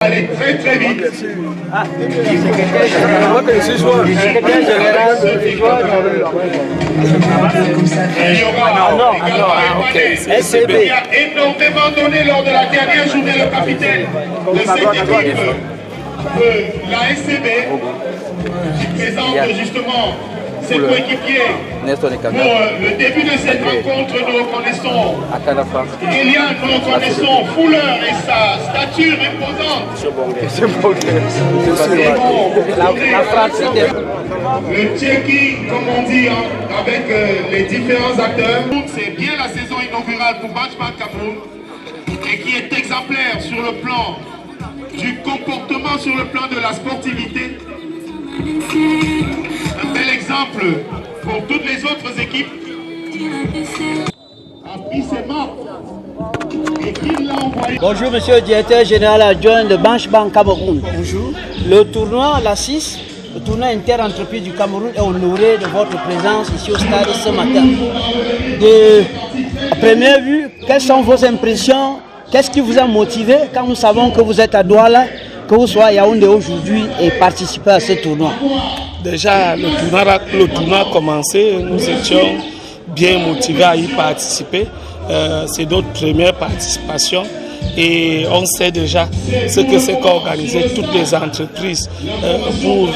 Allez très très vite. SCB. Il a énormément donné lors de la dernière journée le capitaine de cette équipe de la SCB qui présente justement ses coéquipiers. Pour le début de cette rencontre, nous reconnaissons Eliane, nous reconnaissons Fuller et sa stature imposante. Le checking, comme on dit, avec les différents acteurs. C'est bien la saison inaugurale pour Matchbank Cameroun et qui est exemplaire sur le plan du comportement, sur le plan de la sportivité. Un bel exemple pour toutes les autres équipes. Bonjour monsieur le directeur général adjoint de Bank Cameroun. Bonjour. Le tournoi, la 6, le tournoi inter-entreprise du Cameroun est honoré de votre présence ici au stade ce matin. De première vue, quelles sont vos impressions? Qu'est-ce qui vous a motivé quand nous savons que vous êtes à Douala, que vous soyez à Yaoundé aujourd'hui et participez à ce tournoi? Déjà, le tournoi a commencé, nous étions bien motivés à y participer. C'est notre première participation et on sait déjà ce que c'est qu'organiser toutes les entreprises pour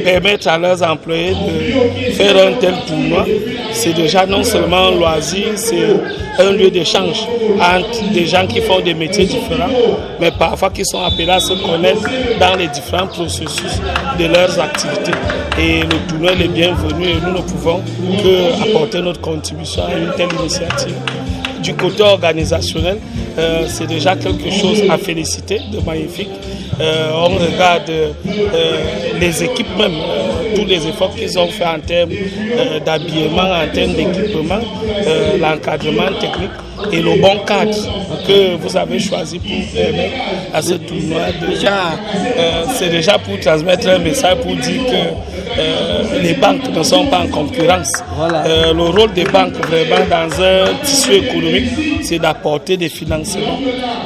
permettre à leurs employés de faire un tel tournoi. C'est déjà non seulement un loisir, c'est un lieu d'échange entre des gens qui font des métiers différents, mais parfois qui sont appelés à se connaître dans les différents processus de leurs activités. Et le tournoi est bienvenu et nous ne pouvons que apporter notre contribution à une telle initiative. Du côté organisationnel, c'est déjà quelque chose à féliciter, de magnifique. On regarde les équipes même, tous les efforts qu'ils ont fait en termes d'habillement, en termes d'équipement, l'encadrement technique et le bon cadre que vous avez choisi pour permettre à ce tournoi. C'est déjà pour transmettre un message pour dire que les banques ne sont pas en concurrence. Voilà. Le rôle des banques vraiment dans un tissu économique, c'est d'apporter des financements.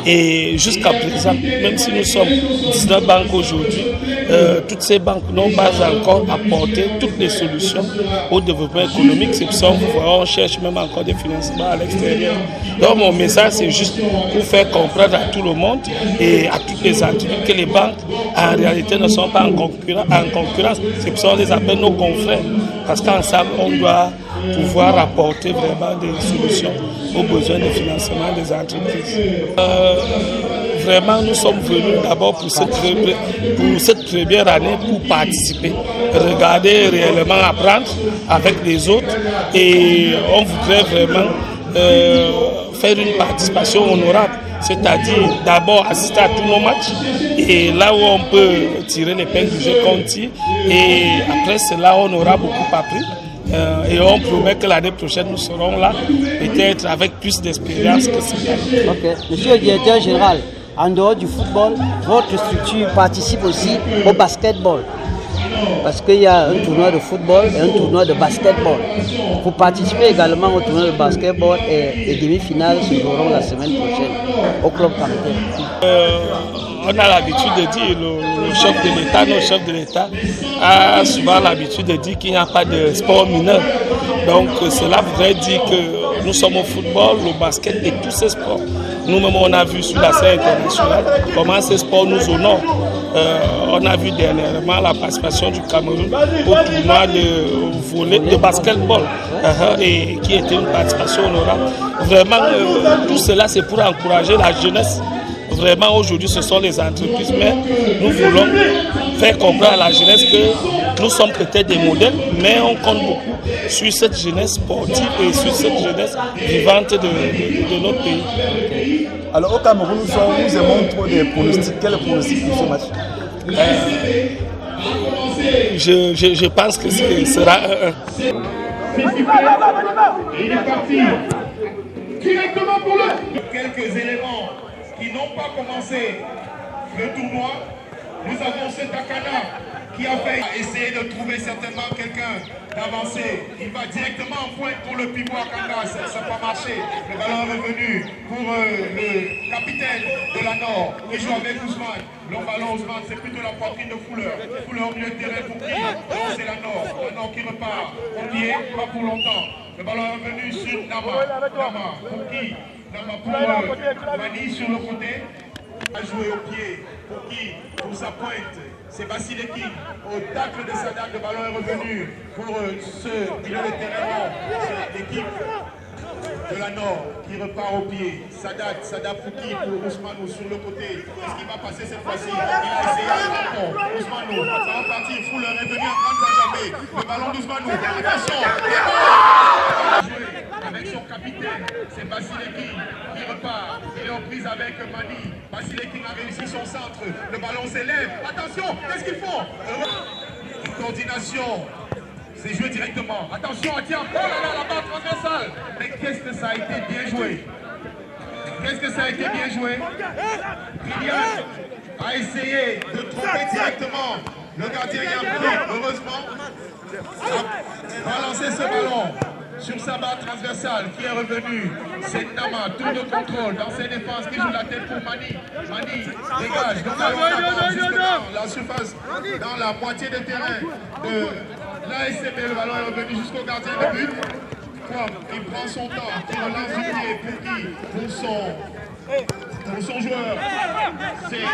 Et jusqu'à présent, même si nous sommes 19 banques aujourd'hui, toutes ces banques n'ont pas encore apporté toutes les solutions au développement économique. C'est pour ça qu'on cherche même encore des financements à l'extérieur. Donc mon message, c'est juste pour faire comprendre à tout le monde et à toutes les entreprises que les banques, en réalité, ne sont pas en concurrence. C'est pour ça qu'on les appelle nos confrères. Parce qu'ensemble, on doit pouvoir apporter vraiment des solutions aux besoins de financement des entreprises. Vraiment, nous sommes venus d'abord pour cette première année pour participer, regarder réellement, apprendre avec les autres et on voudrait vraiment faire une participation honorable, c'est-à-dire d'abord assister à tous nos matchs et là où on peut tirer l'épingle du jeu qu'on tire et après cela on aura beaucoup appris. Et on promet que l'année prochaine nous serons là, peut-être avec plus d'expérience que celle-là. Ok. Monsieur le directeur général, en dehors du football, votre structure participe aussi au basketball. Parce qu'il y a un tournoi de football et un tournoi de basketball. Vous participez également au tournoi de basketball et les demi-finales se joueront la semaine prochaine au club Cameroun. On a l'habitude de dire, le chef de l'État, notre chef de l'État a souvent l'habitude de dire qu'il n'y a pas de sport mineur. Donc cela voudrait dire que nous sommes au football, au basket et tous ces sports. Nous-mêmes, on a vu sur la scène internationale comment ces sports nous honorent. On a vu dernièrement la participation du Cameroun au tournoi de volley, de basketball, et qui était une participation honorable. Vraiment, tout cela, c'est pour encourager la jeunesse. Vraiment, aujourd'hui, ce sont les entreprises, mais nous voulons faire comprendre à la jeunesse que nous sommes peut-être des modèles, mais on compte beaucoup sur cette jeunesse sportive et sur cette jeunesse vivante de notre pays. Alors au Cameroun, nous aimons trop des pronostics. Quel est le pronostic pour ce match? Je pense que ce sera 1-1. Il est parti directement pour le. Quelques éléments qui n'ont pas commencé le tournoi. Nous avons cet Akana qui a fait essayer de trouver certainement quelqu'un d'avancer. Il va directement en pointe pour le pivot à Kanga, ça n'a pas marché. Le ballon est revenu pour le capitaine de la Nord qui joue avec Ousmane. Long ballon Ousmane, c'est plutôt la poitrine de Fuller. Fuller au milieu de terrain pour qui? Non, c'est la Nord qui repart. Au pied, pas pour longtemps. Le ballon est revenu sur Nama. Nama pour qui? Nama pour Mani sur le côté. A joué au pied. Pour qui? Pour sa pointe. C'est Basile King. Au tacle de Sadat, le ballon est revenu pour ce milieu de terrain. C'est l'équipe de la Nord qui repart au pied. Sadat Fouki pour Ousmane sur le côté. Est-ce qu'il va passer cette fois-ci? Il a essayé à Ousmane, ça va partir. Fuller est venu en train de s'enjamber. Le ballon d'Ousmane. Attention! Avec son capitaine, c'est Basile King qui repart. Il est en prise avec Mani. Basile King a réussi son centre. Le ballon s'élève. Attention, qu'est-ce qu'ils font? Coordination. C'est joué directement. Attention, tiens. Oh là là, la barre transversale. Mais qu'est-ce que ça a été bien joué? Qu'est-ce que ça a été bien joué? Kylian a essayé de tromper directement. Le gardien y a pris, heureusement, a balancé ce ballon sur sa barre transversale qui est revenue. C'est Nama, tour de contrôle dans ses défenses qui joue la tête pour Mani. Mani dégage, donc jusque dans la surface, dans la moitié de terrain de l'ASCB. Le ballon est revenu jusqu'au gardien de but. Il prend son temps, il relance du pied pour qui? Pour son joueur. C'est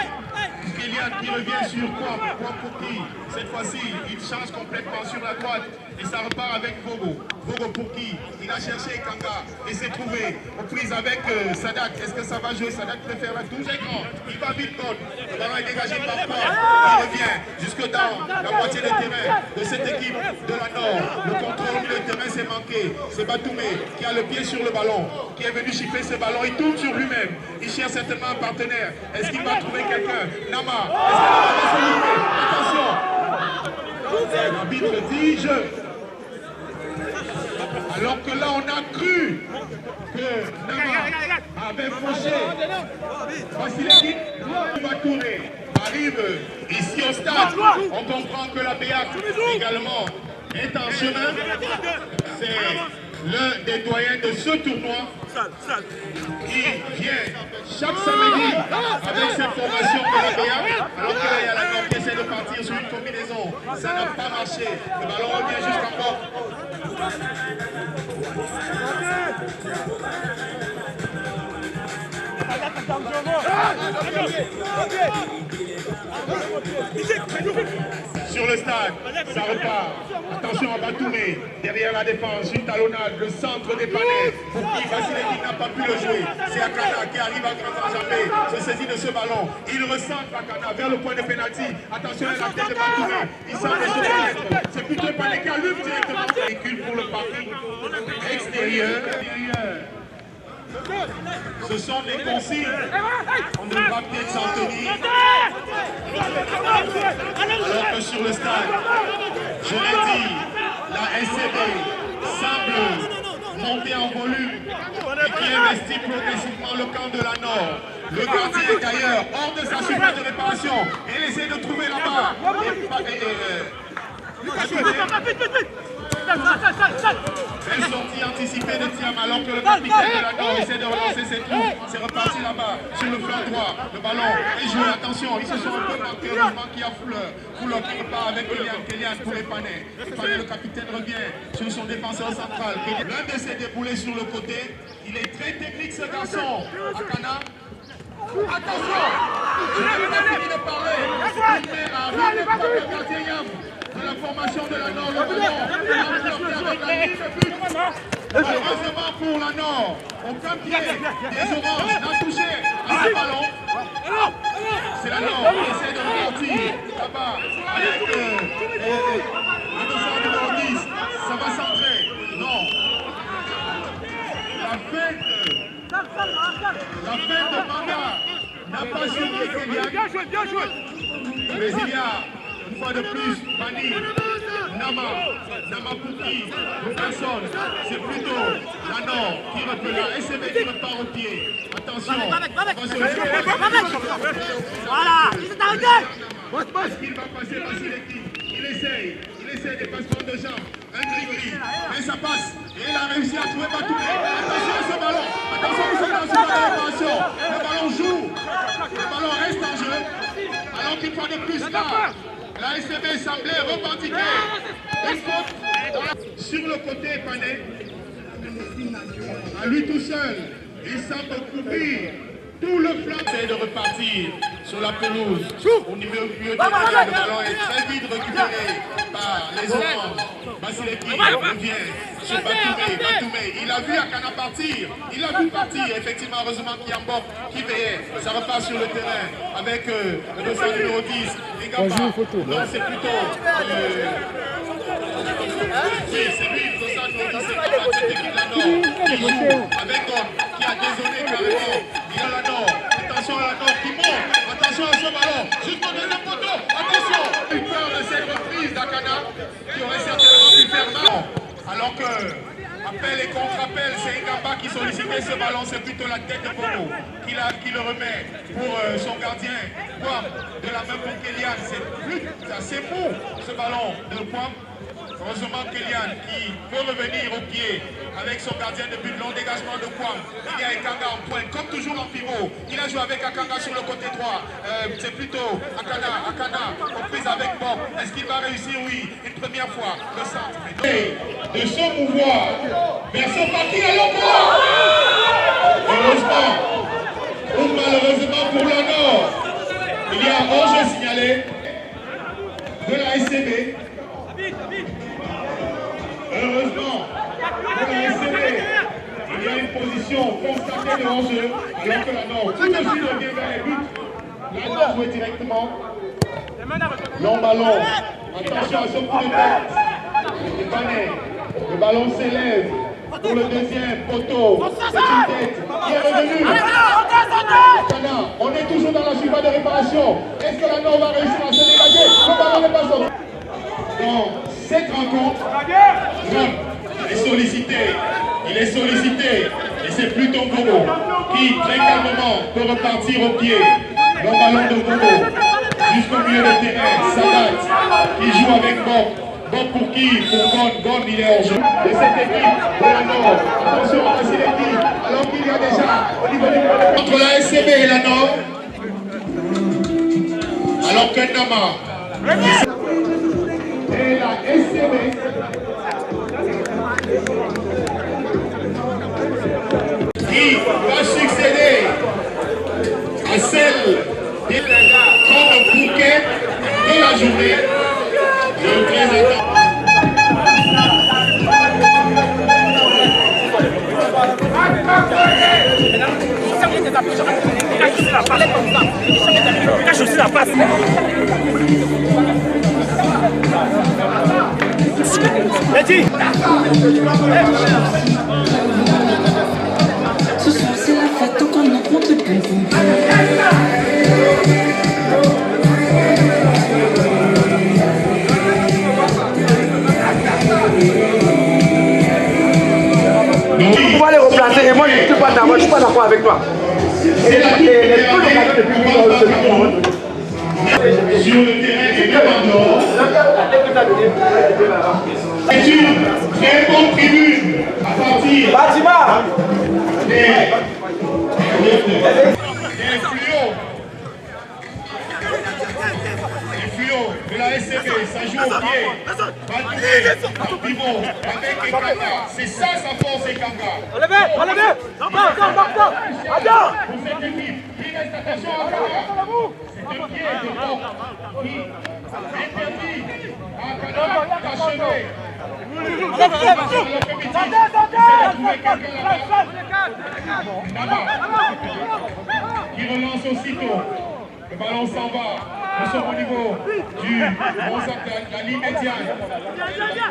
Kylian qui revient sur Kwam pour qui? Cette fois-ci, il change complètement sur la droite et ça repart avec Vogo. Vogo pour qui? Il a cherché Kanga et s'est trouvé aux prises avec Sadat. Est-ce que ça va jouer? Sadat préfère la touche écran. Il va vite, Code. Le ballon est dégagé par Kwam. Il revient jusque dans la moitié de terrain de cette équipe de la Nord. Le contrôle au milieu de terrain s'est manqué. C'est Batoumé qui a le pied sur le ballon, qui est venu chiffer ce ballon. Il tourne sur lui-même. Il cherche certainement un partenaire. Est-ce qu'il va trouver quelqu'un? Nama, est-ce qu'il va se louper? Attention! L'arbitre dit jeu. Alors que là, on a cru que Nama avait fauché. Vassileki Touré arrive ici au stade. On comprend que la BEAC également est en chemin. C'est l'un des doyens de ce tournoi qui vient chaque samedi avec cette formation de la BEAC. Alors que là, il y a la Nord qui essaie de partir sur une combinaison. Ça n'a pas marché. Le ballon revient jusqu'en bas. Sur le stade, ça repart. Attention à Batoumé, derrière la défense, une talonnade, le centre dépanné. Pour qui Vassileki n'a pas pu le jouer. C'est Akana qui arrive à grand enjambé, se saisit de ce ballon. Il recentre Akana vers le point de pénalty. Attention à la tête de Batoumé. Il s'en est sur le c'est plutôt Pané qui allume directement. Véhicule pour le parking extérieur. Ce sont des consignes. On devra peut-être s'en tenir. Alors que sur le stade, je l'ai dit, la SCB semble monter en volume et qui investit progressivement le camp de la Nord. Le gardien est d'ailleurs hors de sa surface de réparation. Et il essaie de trouver là-bas. Une sortie anticipée de Thiam alors que le capitaine de la Nord essaie de relancer ses troupes. C'est reparti là-bas sur le flanc droit. Le ballon est joué. Attention, ils se sont un peu manqués. Heureusement qu'il y a Fuller. Fuller qui repart avec Kylian pour Epané. Epané, le capitaine revient sur son défenseur central. L'un de ses déboulés sur le côté. Il est très technique ce garçon. Akana. Attention! Je n'ai pas fini de parler. Il arrive le gardien Yam de la formation de la Nord. Le ballon avec la ligne de but. Heureusement pour la Nord, aucun pied des Oranges n'a touché à ce ballon. C'est la Nord qui essaie de repartir là-bas avec le dossard numéro 10. Ça va centrer. Non. La fête de Manga n'a pas surpris Kylian. Bien joué. Mais il y a, une fois de plus, Mani, Nama Pouki, personne. C'est plutôt la Nord qui repère, la SCB qui repart au pied. Attention. Voilà, il s'est arrêté. Est-ce qu'il va passer Vassileki? il essaye des passements de jambes, un gris-gris, mais ça passe. Et il a réussi à trouver Batoumé. Attention à ce ballon, attention à ce ballon, le ballon joue, le ballon reste en jeu. Alors qu'une fois de plus là, la SCB semblait revendiquer une faute sur le côté Pané. À lui tout seul, il semble couvrir tout le flanc. C'est de repartir sur la pelouse. Au milieu du terrain, le ballon est très vite récupéré par les Oranges. Basileki revient sur Batoumé. Il a vu Akana partir. Il a vu partir. Effectivement, heureusement qu'il y a Mbok qui veillait. Ça repart sur le terrain avec le dossier numéro 10. Non, c'est plutôt... oui, c'est lui, le dossier numéro 10. C'est cette équipe-là, non. Qui joue avec Gon, qui a désolé carrément. Il y a la Nord. Attention à la Nord qui monte. Attention à ce ballon. Jusqu'au deuxième poteau. Attention. Une peur de cette reprise d'Akana qui aurait certainement pu faire mal. Alors que, appel et contre-appel, c'est Ngamba qui sollicitait ce ballon. C'est plutôt la tête de Bono qui le remet pour son gardien. Poim, de la main pour Kélian. C'est assez mou ce ballon de Poim. Heureusement Kélian qui peut revenir au pied avec son gardien de but, long dégagement de Poim. Il y a Ekanga en pointe, comme toujours en pivot. Il a joué avec Akanga sur le côté droit. C'est plutôt Akana, comprise avec Bob. Est-ce qu'il va réussir? Oui, une première fois. Le centre. De se mouvoir vers son parti à l'emploi. Heureusement, ou malheureusement pour le Nord, il y a un jeu signalé de la SCB. Heureusement, pour la SCB, il y a une position constatée de hors-jeu, alors que la Nord tout de suite revient vers les buts. La Nord jouait directement. Long ballon. Attention à ce coup de tête. Le ballon s'élève pour le deuxième poteau. C'est une tête qui est revenue. On est toujours dans la surface de réparation. Est-ce que la Nord va réussir à se dégager? Le ballon n'est pas sorti. Dans cette rencontre, il est sollicité, et c'est plutôt Bono qui très calmement peut repartir au pied. Le ballon de Bono jusqu'au milieu de terrain, Sadat qui joue avec Bob. Bob pour qui? Pour Gon, il est hors jeu de cette équipe de la Nord. Attention à cette équipe, alors qu'il y a déjà au niveau du entre la SCB et la Nord. Alors que Nama et la SCB qui va succéder à celle comme bouquet de la journée. Je présente. Ce soir c'est la fête, donc on en compte plus. On va les replacer et moi je ne suis pas d'accord avec toi. C'est la sur le terrain et même en dehors. C'est une très bonne tribune à partir des fluos de la SCB, ça joue au pied. Batoumé, pivot, avec Ekanga. C'est ça sa force, Ekanga. Enlevez. Pour cette équipe, il reste attention à Akanga. C'est un pied de porte qui interdit à Akanga d'achever. Qui relance aussitôt. Le ballon s'en va. Nous sommes au niveau de la ligne médiane.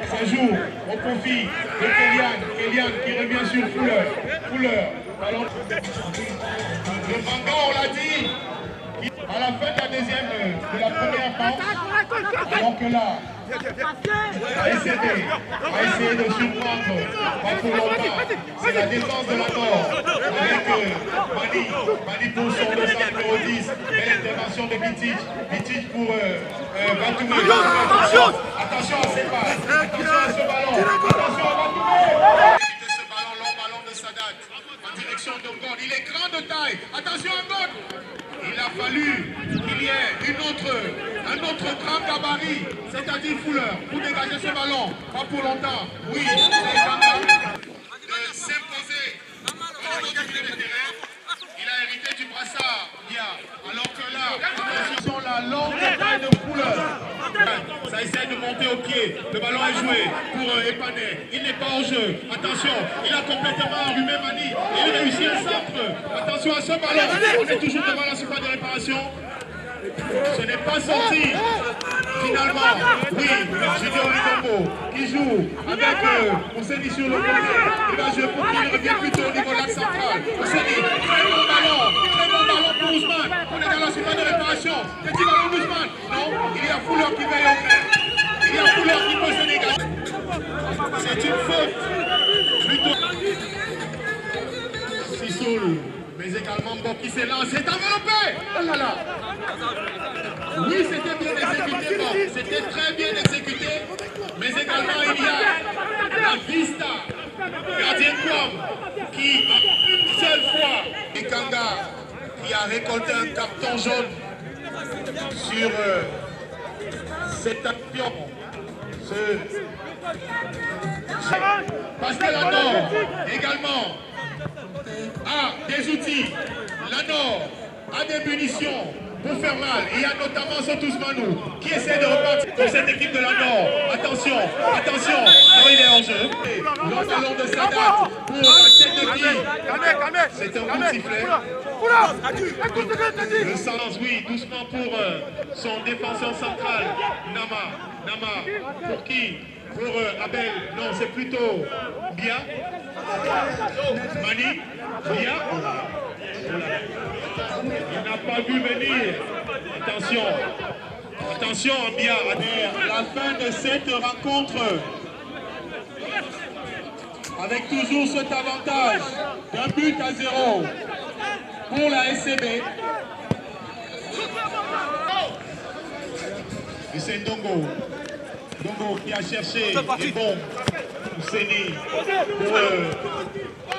Ça joue au profit de Kélian qui revient sur Fuller. Ballon. Le Manga, on l'a dit. à la fin de la deuxième, de la première manche, donc là, la SCB a essayé de surprendre pas pour longtemps. C'est la défense de la Nord avec Mani pour son dossard numéro 10 et l'intervention de Bitic. Bitic pour Batoumé. Attention à ses passes, attention à ce ballon, attention à Batoumé. Ce ballon, long ballon de Sadat en direction de God. Il est grand de taille, attention à God. Il a fallu qu'il y ait un autre grand gabarit, c'est-à-dire Fuller, pour dégager ce ballon. Pas pour longtemps. Oui, c'est capable de s'imposer au niveau du milieu de terrain. Il a hérité du brassard, alors que là, attention, la longue taille de Fuller. Ça essaie de monter au pied. Le ballon est joué pour Epané. Il n'est pas en jeu. Attention, il a complètement enrhumé Mani. Il réussit un centre. Attention à ce ballon. On est toujours devant la surface de réparation. Ce n'est pas sorti. Finalement, oui, Junior Lidombo qui joue avec Ousseni sur le côté. Il va jouer pour qu'il revienne plutôt au niveau de l'axe central. Ousseni, très bon ballon pour Ousmane. On est dans la surface de réparation. Petit ballon d'Ousmane. Non, il y a Fuller qui veille au fait. Il y a Fuller qui peut se dégager. C'est une faute. Plutôt. Sissoul, mais également Bob qui s'élance. C'est enveloppé. Oh là là. Oui, c'était bien exécuté, Bob. C'était très bien exécuté. Mais également, il y a la Vista, gardien Kwam, qui, une seule fois, Ikanga, qui a récolté un carton jaune sur cette action. Parce que la Nord, également, a des outils. La Nord a des munitions pour faire mal. Il y a notamment Sotus Manou qui essaie de repartir pour cette équipe de la Nord. Attention, attention. Non, il est en jeu. Le ballon de Sadat pour la tête de qui? C'est un coup de sifflet. Le sens, oui, doucement pour son défenseur central, Nama. Nama, pour qui? Pour Abel. Non, c'est plutôt Bia. Mani, Bia. Il n'a pas vu venir. Attention. Attention, Bia. À la fin de cette rencontre, avec toujours cet avantage d'un but à 0 pour la SCB. Et c'est Dongo. Dongo qui a cherché les bombes pour Séni, pour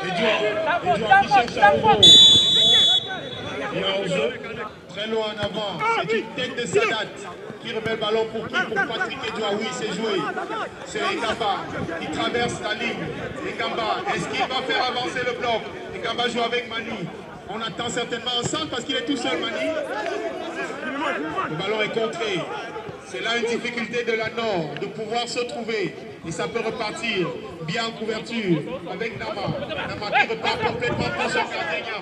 Edouard qui cherche à Ouro. Il est en jeu, très loin en avant. C'est une tête de Sadat qui remet le ballon pour qui? Pour Patrick Edouard. Oui, c'est joué. C'est Ekamba qui traverse la ligne. Ekamba, est-ce qu'il va faire avancer le bloc? Ekamba joue avec Mani. On attend certainement un centre parce qu'il est tout seul, Mani. Le ballon est contré. C'est là une difficulté de la Nord, de pouvoir se trouver. Et ça peut repartir bien en couverture avec Nama. Nama qui repart complètement pour son gardien.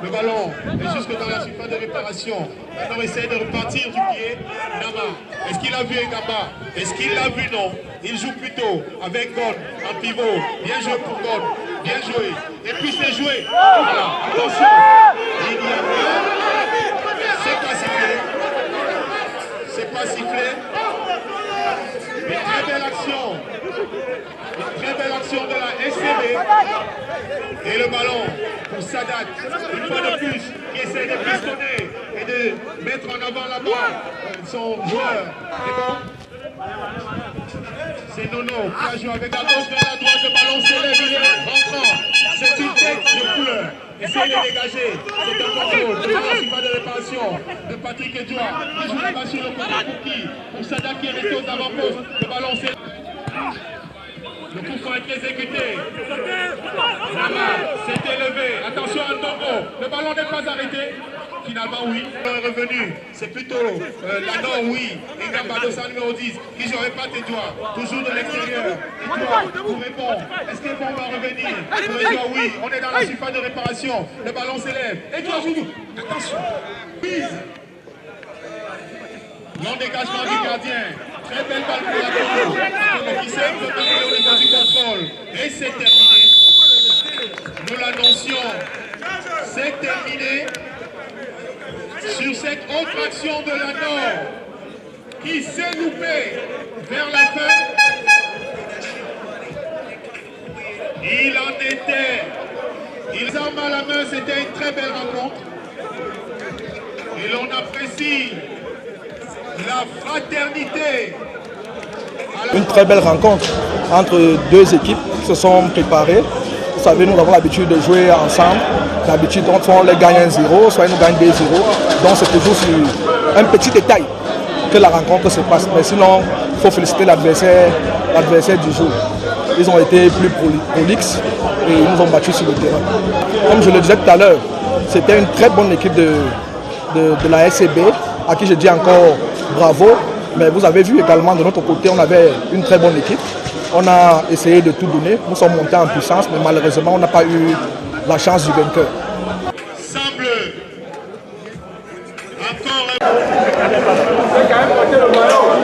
Le ballon est jusque dans la surface de réparation. La Nord essaie de repartir du pied. Nama, est-ce qu'il a vu Egamba? Est-ce qu'il l'a vu? Non. Il joue plutôt avec God en pivot. Bien joué pour God. Bien joué. Et puis c'est joué. Voilà. Attention. Il y a rien. C'est pas sifflé. C'est pas sifflé. Une très belle action. Une très belle action de la SCB. Et le ballon pour Sadat. Une fois de plus, qui essaie de pistonner et de mettre en avant là-bas son joueur. Et bon. C'est Nono qui a joué avec la gauche vers la droite. Le ballon s'élève, il est rentrant. C'est une tête de couleur. Essaye de dégager. C'est un contrôle. Le ballon sur pas de réparation de Patrick Edouard. Il joue là-bas sur le côté pour qui? Pour Sadat qui est resté aux avant-postes. Le ballon s'élève. Le coup faut être exécuté. Nama s'est élevé. Attention à Ndongo. Le ballon n'est pas arrêté. Finalement, oui. Est revenu. C'est plutôt la Nord, oui. Ingamba de sa numéro 10. Qui j'aurais pas Edouard. Toujours de l'extérieur. Edouard pour répondre. Est-ce que bon va revenir? Pour Edouard, oui. On est dans la surface de réparation. Le ballon s'élève. Edouard joue. Attention. Pise. Non dégagement du gardien. Très belle balle pour la Congo. Qui s'est imposé au niveau du contrôle. Et c'est terminé. Nous l'annoncions. C'est terminé. sur cette autre action de la Nord qui s'est loupée vers la fin. Il en était. Ils arment à la main, c'était une très belle rencontre. Et l'on apprécie la fraternité. Une très belle rencontre entre deux équipes qui se sont préparées. Vous savez, nous avons l'habitude de jouer ensemble. D'habitude, soit on les gagne 1-0, soit ils nous gagnent 2-0. Donc c'est toujours sur un petit détail que la rencontre se passe. Mais sinon, il faut féliciter l'adversaire du jour. Ils ont été plus prolixes et ils nous ont battus sur le terrain. Comme je le disais tout à l'heure, c'était une très bonne équipe de la SCB, à qui je dis encore bravo. Mais vous avez vu également de notre côté, on avait une très bonne équipe. On a essayé de tout donner. Nous sommes montés en puissance, mais malheureusement, on n'a pas eu la chance du vainqueur.